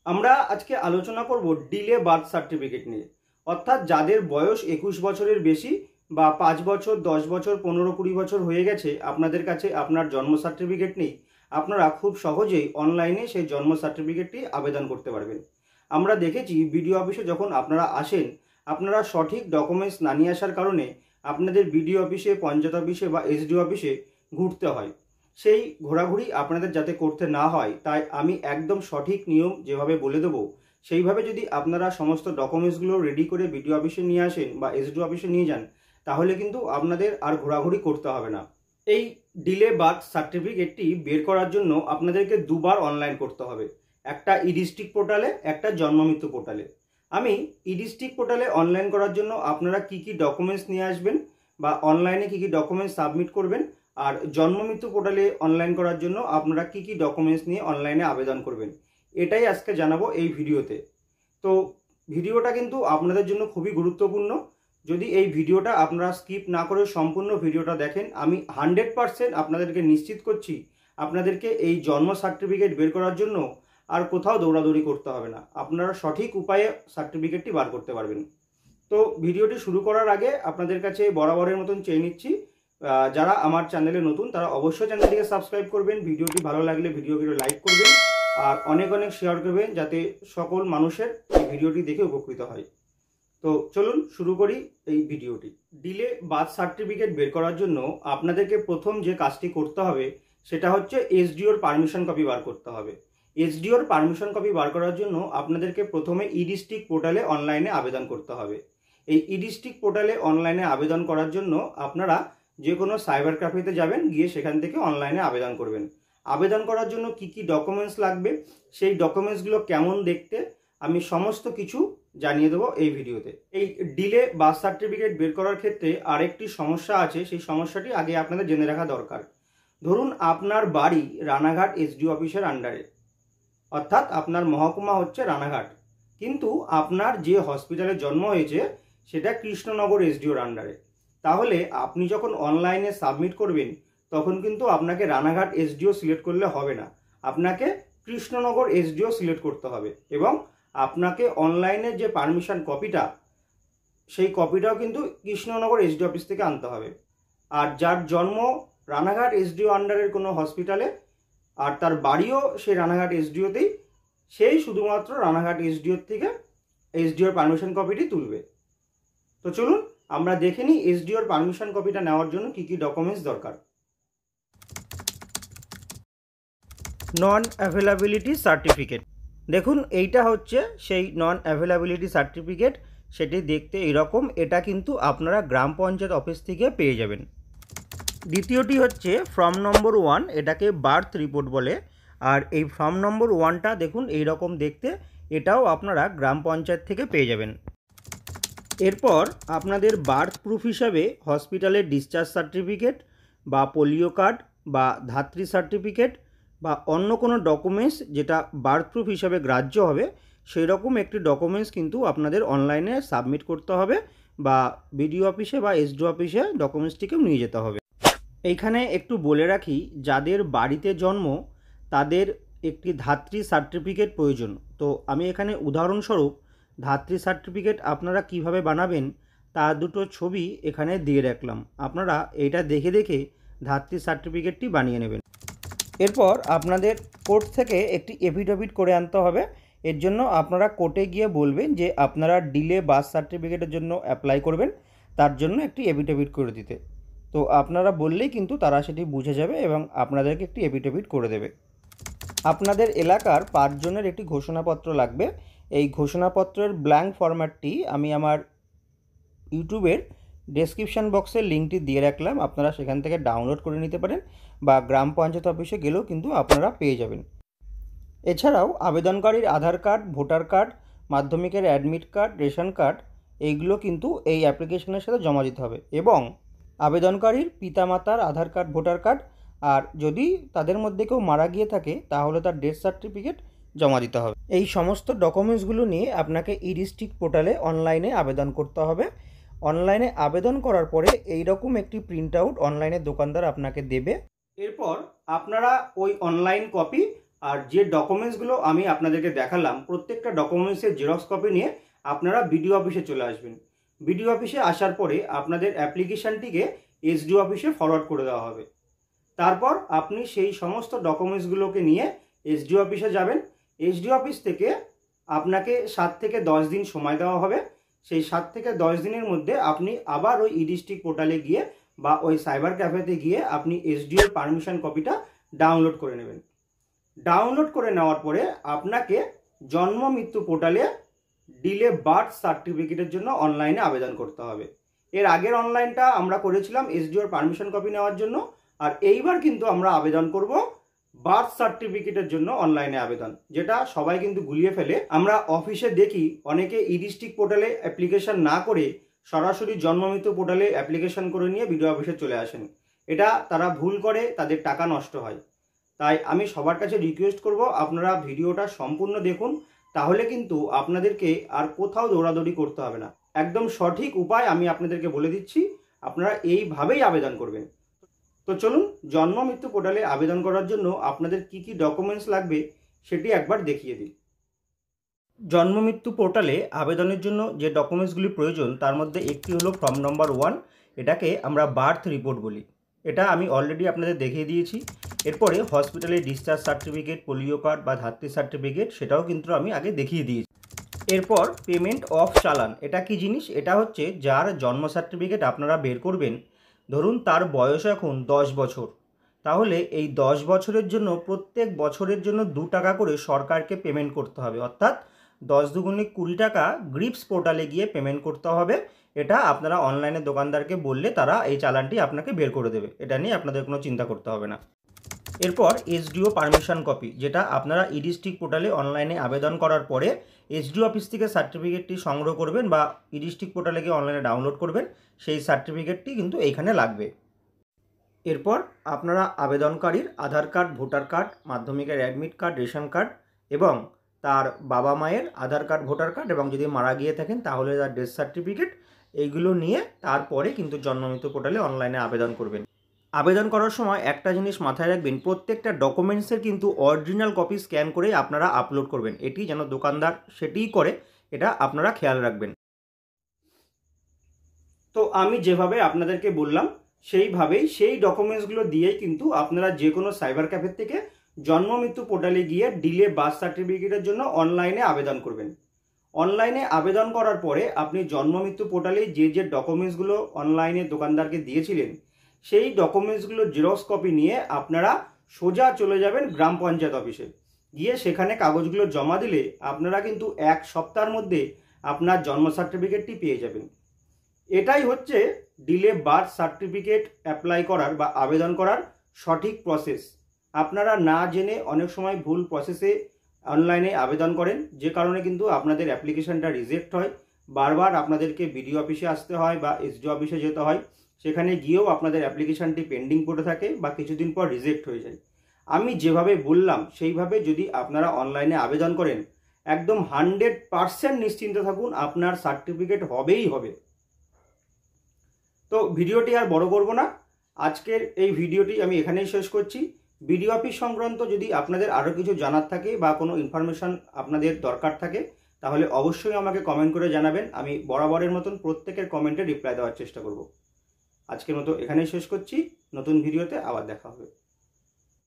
আমরা আজকে আলোচনা করব ডিলে বার্থ সার্টিফিকেট নিয়ে। অর্থাৎ যাদের বয়স 21 বছরের বেশি বা 5 বছর 10 বছর 15-20 বছর হয়ে গেছে, আপনাদের কাছে আপনার জন্ম সার্টিফিকেট নেই, আপনারা খুব সহজেই অনলাইনে সেই জন্ম সার্টিফিকেটটি আবেদন করতে পারবেন। আমরা দেখেছি বিডিও অফিসে যখন আপনারা আসেন, আপনারা সঠিক ডকুমেন্টস না নিয়ে আসার কারণে আপনাদের বিডিও অফিসে, পঞ্চায়েত অফিসে বা এসডিও অফিসে ঘুরতে হয়। সেই ঘোরাঘুরি আপনাদের যাতে করতে না হয়, তাই আমি একদম সঠিক নিয়ম যেভাবে বলে দেবো, সেইভাবে যদি আপনারা সমস্ত ডকুমেন্টসগুলো রেডি করে বিডিও অফিসে নিয়ে আসেন বা এসডিও অফিসে নিয়ে যান, তাহলে কিন্তু আপনাদের আর ঘোরাঘুরি করতে হবে না। এই ডিলে বার্থ সার্টিফিকেটটি বের করার জন্য আপনাদেরকে দুবার অনলাইন করতে হবে, একটা ই ডিস্ট্রিক্ট পোর্টালে, একটা জন্মমৃত্যু পোর্টালে। আমি ই ডিস্ট্রিক্ট পোর্টালে অনলাইন করার জন্য আপনারা কি কি ডকুমেন্টস নিয়ে আসবেন বা অনলাইনে কি কি ডকুমেন্টস সাবমিট করবেন, আর জন্মমৃত্যু পোর্টালে অনলাইন করার জন্য আপনারা কি কি ডকুমেন্টস নিয়ে অনলাইনে আবেদন করবেন, এটাই আজকে জানাবো এই ভিডিওতে। তো ভিডিওটা কিন্তু আপনাদের জন্য খুবই গুরুত্বপূর্ণ। যদি এই ভিডিওটা আপনারা স্কিপ না করে সম্পূর্ণ ভিডিওটা দেখেন, আমি 100% আপনাদেরকে নিশ্চিত করছি আপনাদেরকে এই জন্ম সার্টিফিকেট বের করার জন্য আর কোথাও দৌড়াদৌড়ি করতে হবে না, আপনারা সঠিক উপায়ে সার্টিফিকেটটি বার করতে পারবেন। তো ভিডিওটি শুরু করার আগে আপনাদের কাছে বরাবরের মতন চেয়ে নিচ্ছি, যারা আমার চ্যানেলে নতুন তারা অবশ্যই চ্যানেলটিকে সাবস্ক্রাইব করবেন, ভিডিওটি ভালো লাগলে ভিডিওটি লাইক করবেন আর অনেক অনেক শেয়ার করবেন, যাতে সকল মানুষের এই ভিডিওটি দেখে উপকৃত হয়। তো চলুন শুরু করি এই ভিডিওটি। ডিলে বার্থ সার্টিফিকেট বের করার জন্য আপনাদেরকে প্রথম যে কাজটি করতে হবে সেটা হচ্ছে এসডিওর পারমিশন কপি বার করতে হবে। এসডিওর পারমিশন কপি বার করার জন্য আপনাদেরকে প্রথমে ই ডিস্ট্রিক্ট পোর্টালে অনলাইনে আবেদন করতে হবে। এই ই ডিস্ট্রিক্ট পোর্টালে অনলাইনে আবেদন করার জন্য আপনারা যে কোনো সাইবার ক্যাফেতে যাবেন, গিয়ে সেখান থেকে অনলাইনে আবেদন করবেন। আবেদন করার জন্য কি কি ডকুমেন্টস লাগবে, সেই ডকুমেন্টসগুলো কেমন দেখতে, আমি সমস্ত কিছু জানিয়ে দেবো এই ভিডিওতে। এই ডিলে বার্থ সার্টিফিকেট বের করার ক্ষেত্রে আরেকটি সমস্যা আছে, সেই সমস্যাটি আগে আপনাদের জেনে রাখা দরকার। ধরুন আপনার বাড়ি রানাঘাট এসডিও অফিসের আন্ডারে, অর্থাৎ আপনার মহকুমা হচ্ছে রানাঘাট, কিন্তু আপনার যে হসপিটালে জন্ম হয়েছে সেটা কৃষ্ণনগর এসডিওর আন্ডারে। তাহলে আপনি যখন অনলাইনে সাবমিট করবেন তখন কিন্তু আপনাকে রানাঘাট এসডিও সিলেক্ট করলে হবে না, আপনাকে কৃষ্ণনগর এসডিও সিলেক্ট করতে হবে এবং আপনাকে অনলাইনে যে পারমিশন কপিটা, সেই কপিটাও কিন্তু কৃষ্ণনগর এসডিও অফিস থেকে আনতে হবে। আর যার জন্ম রানাঘাট এসডিও আন্ডারের কোনো হসপিটালে আর তার বাড়িও সেই রানাঘাট এসডিওতেই, সেই শুধুমাত্র রানাঘাট এসডিওর থেকে এসডিওর পারমিশন কপিটি তুলবে। তো চলুন আমরা দেখে নিই এসডিওর পারমিশন কপিটা নেওয়ার জন্য কি কি ডকুমেন্টস দরকার। নন অ্যাভেলেবিলিটি সার্টিফিকেট। দেখুন এইটা হচ্ছে সেই নন অ্যাভেলেবিলিটি সার্টিফিকেট, সেটি দেখতে এরকম। এটা কিন্তু আপনারা গ্রাম পঞ্চায়েত অফিস থেকে পেয়ে যাবেন। দ্বিতীয়টি হচ্ছে ফর্ম নম্বর 1, এটাকে বার্থ রিপোর্ট বলে। আর এই ফর্ম নম্বর 1টা দেখুন এইরকম দেখতে, এটাও আপনারা গ্রাম পঞ্চায়েত থেকে পেয়ে যাবেন। এরপর আপনাদের বার্থ প্রুফ হিসাবে হসপিটালের ডিসচার্জ সার্টিফিকেট বা পোলিও কার্ড বা ধাত্রী সার্টিফিকেট বা অন্য কোনো ডকুমেন্টস যেটা বার্থ প্রুফ হিসাবে গ্রাহ্য হবে, সেই রকম একটি ডকুমেন্টস কিন্তু আপনাদের অনলাইনে সাবমিট করতে হবে বা বিডিও অফিসে বা এসডিও অফিসে ডকুমেন্টসটিকেও নিয়ে যেতে হবে। এইখানে একটু বলে রাখি, যাদের বাড়িতে জন্ম তাদের একটি ধাত্রী সার্টিফিকেট প্রয়োজন। তো আমি এখানে উদাহরণস্বরূপ ধাত্রী সার্টিফিকেট আপনারা কিভাবে বানাবেন তার দুটো ছবি এখানে দিয়ে রাখলাম, আপনারা এইটা দেখে দেখে ধাত্রী সার্টিফিকেটটি বানিয়ে নেবেন। এরপর আপনাদের কোর্ট থেকে একটি এফিডেভিট করে আনতে হবে। এর জন্য আপনারা কোর্টে গিয়ে বলবেন যে আপনারা ডিলে বার্থ সার্টিফিকেটের জন্য অ্যাপ্লাই করবেন, তার জন্য একটি এফিডেভিট করে দিতে। তো আপনারা বললেই কিন্তু তারা সেটি বুঝে যাবে এবং আপনাদেরকে একটি এফিডেভিট করে দেবে। আপনাদের এলাকার 5 জনের একটি ঘোষণাপত্র লাগবে। এই ঘোষণাপত্রের ব্ল্যাঙ্ক ফরম্যাটটি আমি আমার ইউটিউবের ডেসক্রিপশান বক্সের লিঙ্কটি দিয়ে রাখলাম, আপনারা সেখান থেকে ডাউনলোড করে নিতে পারেন বা গ্রাম পঞ্চায়েত অফিসে গেলেও কিন্তু আপনারা পেয়ে যাবেন। এছাড়াও আবেদনকারীর আধার কার্ড, ভোটার কার্ড, মাধ্যমিকের অ্যাডমিট কার্ড, রেশন কার্ড, এইগুলো কিন্তু এই অ্যাপ্লিকেশনের সাথে জমা দিতে হবে এবং আবেদনকারীর পিতামাতার আধার কার্ড, ভোটার কার্ড, আর যদি তাদের মধ্যে কেউ মারা গিয়ে থাকে তাহলে তার ডেথ সার্টিফিকেট জমা দিতে হবে। এই সমস্ত ডকুমেন্টসগুলো নিয়ে আপনাকে ই ডিস্ট্রিক্ট পোর্টালে অনলাইনে আবেদন করতে হবে। অনলাইনে আবেদন করার পরে এই রকম একটি প্রিন্ট আউট অনলাইনে দোকানদার আপনাকে দেবে। এরপর আপনারা ওই অনলাইন কপি আর যে ডকুমেন্টসগুলো আমি আপনাদেরকে দেখালাম প্রত্যেকটা ডকুমেন্টসের জেরক্স কপি নিয়ে আপনারা বিডিও অফিসে চলে আসবেন। বিডিও অফিসে আসার পরে আপনাদের অ্যাপ্লিকেশনটিকে এসডিও অফিসে ফরওয়ার্ড করে দেওয়া হবে। তারপর আপনি সেই সমস্ত ডকুমেন্টসগুলোকে নিয়ে এসডিও অফিসে যাবেন। এসডিও অফিস থেকে আপনাকে 7 থেকে 10 দিন সময় দেওয়া হবে। সেই 7 থেকে 10 দিনের মধ্যে আপনি আবার ওই ই-ডিস্ট্রিক্ট পোর্টালে গিয়ে বা ওই সাইবার ক্যাফেতে গিয়ে আপনি এসডিওর পারমিশন কপিটা ডাউনলোড করে নেবেন। ডাউনলোড করে নেওয়ার পরে আপনাকে জন্ম মৃত্যু পোর্টালে ডিলে বার্থ সার্টিফিকেটের জন্য অনলাইনে আবেদন করতে হবে। এর আগের অনলাইনটা আমরা করেছিলাম এসডিওর পারমিশন কপি নেওয়ার জন্য, আর এইবার কিন্তু আমরা আবেদন করব বার্থ সার্টিফিকেটের জন্য অনলাইনে আবেদন, যেটা সবাই কিন্তু গুলিয়ে ফেলে। আমরা অফিসে দেখি অনেকে ই-ডিস্ট্রিক্ট পোর্টালে অ্যাপ্লিকেশন না করে সরাসরি জন্ম মৃত্যু পোর্টালে অ্যাপ্লিকেশন করে নিয়ে বিডিও অফিসে চলে আসেন। এটা তারা ভুল করে, তাদের টাকা নষ্ট হয়। তাই আমি সবার কাছে রিকোয়েস্ট করব আপনারা ভিডিওটা সম্পূর্ণ দেখুন, তাহলে কিন্তু আপনাদেরকে আর কোথাও দৌড়াদৌড়ি করতে হবে না। একদম সঠিক উপায় আমি আপনাদেরকে বলে দিচ্ছি, আপনারা এইভাবেই আবেদন করবেন। তো চলুন জন্ম মৃত্যু পোর্টালে আবেদন করার জন্য আপনাদের কি কি ডকুমেন্টস লাগবে সেটি একবার দেখিয়ে দিই। জন্ম মৃত্যু পোর্টালে আবেদনের জন্য যে ডকুমেন্টসগুলি প্রয়োজন তার মধ্যে একটি হলো ফর্ম নম্বর 1, এটাকে আমরা বার্থ রিপোর্ট বলি। এটা আমি অলরেডি আপনাদের দেখিয়ে দিয়েছি। এরপরে হসপিটালে ডিসচার্জ সার্টিফিকেট, পোলিও কার্ড বা ধাত্রী সার্টিফিকেট, সেটাও কিন্তু আমি আগে দেখিয়ে দিয়েছি। এরপর পেমেন্ট অফ চালান, এটা কি জিনিস? এটা হচ্ছে যার জন্ম সার্টিফিকেট আপনারা বের করবেন, ধরুন তার বয়স এখন 10 বছর, তাহলে এই 10 বছরের জন্য প্রত্যেক বছরের জন্য 2 টাকা করে সরকারকে পেমেন্ট করতে হবে, অর্থাৎ 10 দুগুণে 20 টাকা গ্রিপস পোর্টালে গিয়ে পেমেন্ট করতে হবে। এটা আপনারা অনলাইনে দোকানদারকে বললে তারা এই চালানটি আপনাকে বের করে দেবে, এটা নিয়ে আপনাদের কোনো চিন্তা করতে হবে না। এরপর এসডিও পারমিশন কপি, যেটা আপনারা ই-ডিস্ট্রিক্ট পোর্টালে অনলাইনে আবেদন করার পরে এসডিও অফিস থেকে সার্টিফিকেটটি সংগ্রহ করবেন বা ই-ডিস্ট্রিক্ট পোর্টালে গিয়ে অনলাইনে ডাউনলোড করবেন, সেই সার্টিফিকেটটি কিন্তু এইখানে লাগবে। এরপর আপনারা আবেদনকারীর আধার কার্ড, ভোটার কার্ড, মাধ্যমিকের অ্যাডমিট কার্ড, রেশন কার্ড এবং তার বাবা মায়ের আধার কার্ড, ভোটার কার্ড এবং যদি মারা গিয়ে থাকেন তাহলে তার ডেথ সার্টিফিকেট, এইগুলো নিয়ে তারপরে কিন্তু জন্ম মৃত্যু পোর্টালে অনলাইনে আবেদন করবেন। আবেদন করার সময় একটা জিনিস মাথায় রাখবেন, প্রত্যেকটা ডকুমেন্টসের কিন্তু অরিজিনাল কপি স্ক্যান করেই আপনারা আপলোড করবেন। এটি যেন দোকানদার সেটিই করে, এটা আপনারা খেয়াল রাখবেন। তো আমি যেভাবে আপনাদেরকে বললাম সেইভাবেই সেই ডকুমেন্টসগুলো দিয়েই কিন্তু আপনারা যে কোনো সাইবার ক্যাফে থেকে জন্ম মৃত্যু পোর্টালে গিয়ে ডিলে বার্থ সার্টিফিকেটের জন্য অনলাইনে আবেদন করবেন। অনলাইনে আবেদন করার পরে আপনি জন্ম মৃত্যু পোর্টালে যে যে ডকুমেন্টসগুলো অনলাইনে দোকানদারকে দিয়েছিলেন সেই ডকুমেন্টসগুলো জেরক্স কপি নিয়ে আপনারা সোজা চলে যাবেন গ্রাম পঞ্চায়েত অফিসে। গিয়ে সেখানে কাগজগুলো জমা দিলে আপনারা কিন্তু 1 সপ্তাহের মধ্যে আপনার জন্ম সার্টিফিকেটটি পেয়ে যাবেন। এটাই হচ্ছে ডিলে বার্থ সার্টিফিকেট অ্যাপ্লাই করার বা আবেদন করার সঠিক প্রসেস। আপনারা না জেনে অনেক সময় ভুল প্রসেসে অনলাইনে আবেদন করেন, যে কারণে কিন্তু আপনাদের অ্যাপ্লিকেশনটা রিজেক্ট হয়। বারবার আপনাদেরকে বিডিও অফিসে আসতে হয় বা এসডিও অফিসে যেতে হয়, সেখানে গিয়েও আপনাদের অ্যাপ্লিকেশনটি পেন্ডিং পড়ে থাকে বা কিছুদিন পর রিজেক্ট হয়ে যায়। আমি যেভাবে বললাম সেইভাবে যদি আপনারা অনলাইনে আবেদন করেন, একদম 100% নিশ্চিন্ত থাকুন, আপনার সার্টিফিকেট হবেই হবে। তো ভিডিওটি আর বড় করব না, আজকের এই ভিডিওটি আমি এখানেই শেষ করছি। বিডিও অফিস সংক্রান্ত যদি আপনাদের আরও কিছু জানার থাকে বা কোনো ইনফরমেশন আপনাদের দরকার থাকে তাহলে অবশ্যই আমাকে কমেন্ট করে জানাবেন। আমি বরাবরের মতন প্রত্যেকের কমেন্টে রিপ্লাই দেওয়ার চেষ্টা করব। আজকের মতো এখানেই শেষ করছি, নতুন ভিডিওতে আবার দেখা হবে।